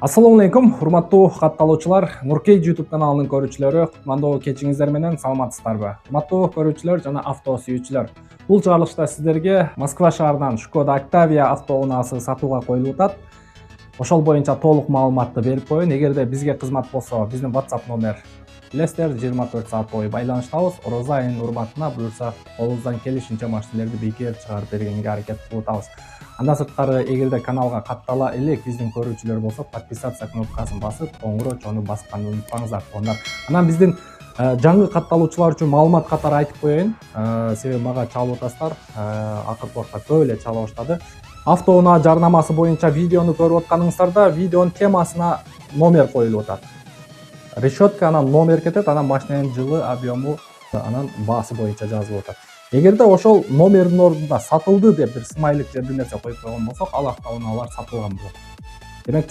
Assalamu алейкум, урматтуу катталуучулар, Нуркей YouTube каналынын көрүүчүлөрү, кутмандуу кечиңиздер менен саламатсыздарбы? Урматтуу көрүүчүлөр жана авто сүйүүчүлөр. Бул чыгарылышта сиздерге Москва шаарынан Шкода Octavia автоунаасы сатууга коюлуп атат. Ошол боюнча толук маалыматты берип коеюн. Эгерде бизге кызмат болсо, биздин WhatsApp номер билесиздер, 24 саат бою байланыштабыз. Орозо айынын урматына буюрса, колубуздан келишинче машиналерди бийкеп чыгарып бергенге аракет кылып атабыз. Андан сырткары, эгерде каналга каттала элек биздин көрүүчүлөр болсо, подписаться кнопкасын басып, коңгуроо басканды унутпаңыздар. Анан биздин жаңы катталуучулар үчүн маалымат катары айтып коеюн. Себеби мага чалып атасыздар, акыркы убакта көп эле чала баштады. Автоунаа жарнамасы боюнча видеону көрүп атканыңыздарда, видеонун темасына номер коюлуп атат. Решетка анан номер кетет, анан машинанын жылы, объему, анан баасы боюнча жазылып атат. Эгерде ошол номердин ордуна сатылды деп бир смайлик же бир нерсе коюп койгон болсок, ал автоунаалар сатылган болот. Демек